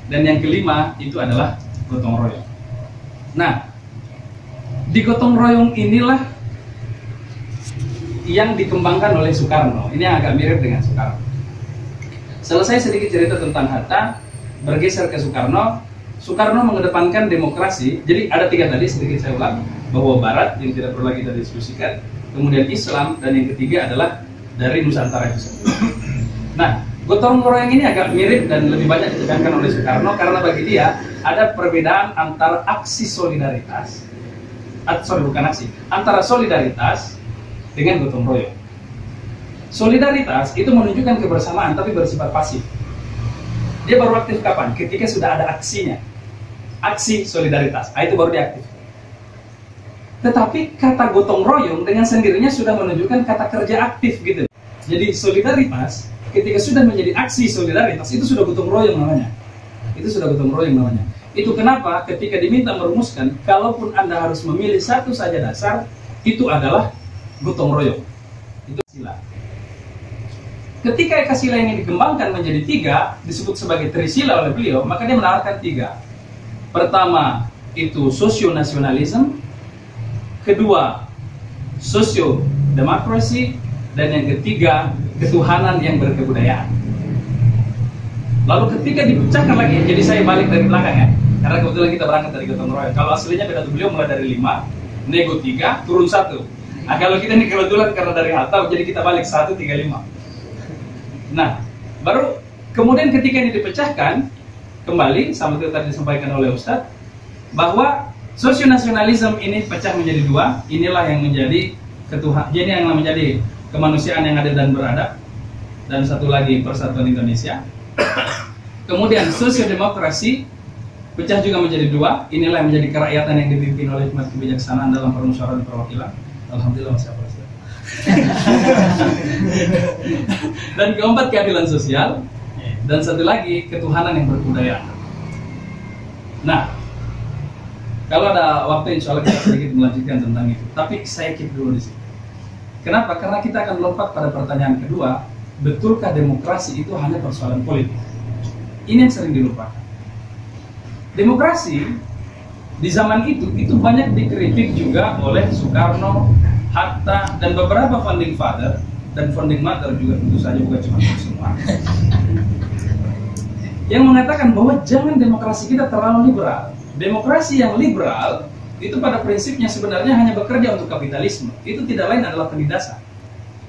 dan yang kelima itu adalah gotong royong. Nah, di gotong royong inilah yang dikembangkan oleh Soekarno. Ini yang agak mirip dengan Soekarno. Selesai sedikit cerita tentang Hatta, bergeser ke Soekarno. Soekarno mengedepankan demokrasi. Jadi ada tiga tadi, sedikit saya ulang, bahwa Barat yang tidak perlu lagi kita diskusikan, kemudian Islam, dan yang ketiga adalah dari Nusantara itu sendiri. Nah, gotong royong ini agak mirip dan lebih banyak ditekankan oleh Soekarno karena bagi dia ada perbedaan antara aksi solidaritas, antara solidaritas dengan gotong royong. Solidaritas itu menunjukkan kebersamaan tapi bersifat pasif. Dia baru aktif kapan? Ketika sudah ada aksinya. Aksi solidaritas, itu baru dia aktif. Tetapi kata gotong royong dengan sendirinya sudah menunjukkan kata kerja aktif gitu. Jadi solidaritas ketika sudah menjadi aksi solidaritas itu sudah gotong royong namanya. Itu sudah gotong royong namanya. Itu kenapa ketika diminta merumuskan, kalaupun Anda harus memilih satu saja dasar, itu adalah gotong royong. Itu sila. Ketika Ekasila ini dikembangkan menjadi tiga, disebut sebagai Trisila oleh beliau, maka dia menawarkan tiga. Pertama, itu sosionasionalisme. Kedua, sosiodemokrasi. Dan yang ketiga, ketuhanan yang berkebudayaan. Lalu ketika dipecahkan lagi, jadi saya balik dari belakang ya, karena kebetulan kita berangkat dari gotong royong. Kalau aslinya pidato beliau mulai dari 5, nego 3, turun 1. Nah, kalau kita ini kebetulan karena dari Hatta, jadi kita balik 1, 3, 5. Nah, baru kemudian ketika ini dipecahkan kembali, sama itu tadi disampaikan oleh Ustadz, bahwa sosionasionalisme ini pecah menjadi 2. Inilah yang menjadi jadi yang menjadi kemanusiaan yang adil dan beradab, dan satu lagi persatuan Indonesia. Kemudian sosiodemokrasi pecah juga menjadi 2. Inilah yang menjadi kerakyatan yang dipimpin oleh hikmat kebijaksanaan dalam permusyawaratan perwakilan. Alhamdulillah masih apa sih? Dan keempat, keadilan sosial. Dan satu lagi, ketuhanan yang berkebudayaan. Nah, kalau ada waktu insya Allah kita sedikit melanjutkan tentang itu. Tapi saya keep dulu di sini. Kenapa? Karena kita akan lompat pada pertanyaan kedua. Betulkah demokrasi itu hanya persoalan politik? Ini yang sering dilupakan. Demokrasi di zaman itu banyak dikritik juga oleh Soekarno, Hatta, dan beberapa founding father dan founding mother juga, tentu saja bukan cuma semua, yang mengatakan bahwa jangan demokrasi kita terlalu liberal. Demokrasi yang liberal itu pada prinsipnya sebenarnya hanya bekerja untuk kapitalisme. Itu tidak lain adalah penindasan.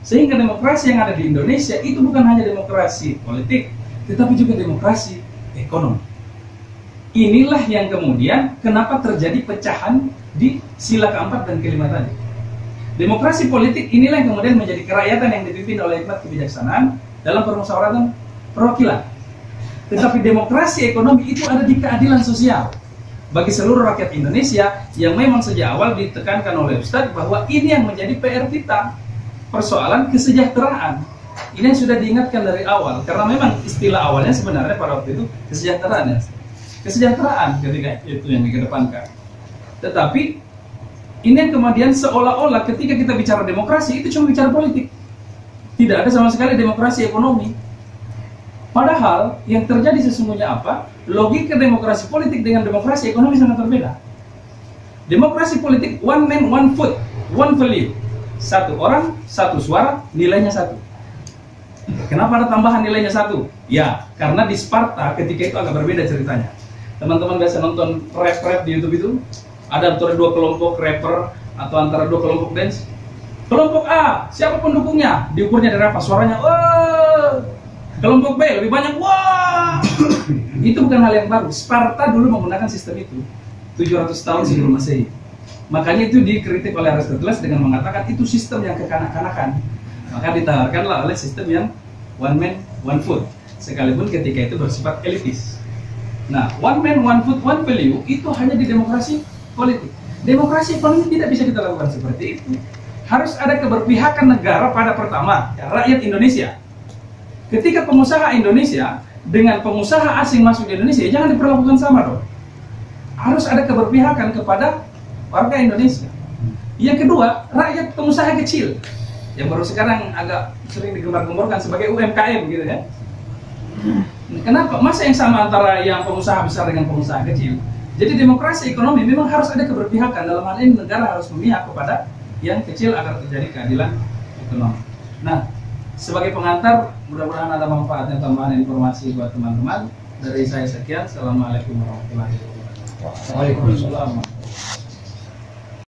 Sehingga demokrasi yang ada di Indonesia itu bukan hanya demokrasi politik, tetapi juga demokrasi ekonomi. Inilah yang kemudian kenapa terjadi pecahan di sila keempat dan kelima tadi. Demokrasi politik inilah yang kemudian menjadi kerakyatan yang dipimpin oleh hikmat kebijaksanaan dalam permusyawaratan perwakilan. Tetapi demokrasi ekonomi itu ada di keadilan sosial bagi seluruh rakyat Indonesia, yang memang sejak awal ditekankan oleh Ustadz bahwa ini yang menjadi PR kita, persoalan kesejahteraan. Ini yang sudah diingatkan dari awal, karena memang istilah awalnya sebenarnya pada waktu itu kesejahteraan ya. Kesejahteraan ketika itu yang dikedepankan. Tetapi ini yang kemudian seolah-olah ketika kita bicara demokrasi itu cuma bicara politik. Tidak ada sama sekali demokrasi ekonomi. Padahal yang terjadi sesungguhnya apa? Logika demokrasi politik dengan demokrasi ekonomi sangat berbeda. Demokrasi politik one man, one vote, one value. Satu orang, satu suara, nilainya 1. Kenapa ada tambahan nilainya 1? Ya, karena di Sparta ketika itu agak berbeda ceritanya. Teman-teman biasa nonton rap di YouTube itu, ada antara 2 kelompok rapper atau antara 2 kelompok dance. Kelompok A, siapa pendukungnya? Diukurnya dari apa? Suaranya, wah. Kelompok B lebih banyak, wah. Itu bukan hal yang baru. Sparta dulu menggunakan sistem itu 700 tahun sebelum Masehi. Makanya itu dikritik oleh Aristoteles dengan mengatakan itu sistem yang kekanak-kanakan. Maka ditawarkanlah oleh sistem yang one man, one vote, sekalipun ketika itu bersifat elitis. Nah, one man, one vote, one value itu hanya di demokrasi politik. Demokrasi ekonomi tidak bisa kita lakukan seperti itu. Harus ada keberpihakan negara pada pertama, ya, rakyat Indonesia. Ketika pengusaha Indonesia dengan pengusaha asing masuk di Indonesia, jangan diperlakukan sama dong. Harus ada keberpihakan kepada warga Indonesia. Yang kedua, rakyat pengusaha kecil yang baru sekarang agak sering digembar-gemborkan sebagai UMKM gitu ya. Kenapa? Masa yang sama antara yang pengusaha besar dengan pengusaha kecil? Jadi demokrasi ekonomi memang harus ada keberpihakan. Dalam hal ini negara harus memihak kepada yang kecil agar terjadi keadilan ekonomi. Nah, sebagai pengantar, mudah-mudahan ada manfaatnya tambahan informasi buat teman-teman. Dari saya sekian. Assalamualaikum warahmatullahi wabarakatuh. Waalaikumsalam.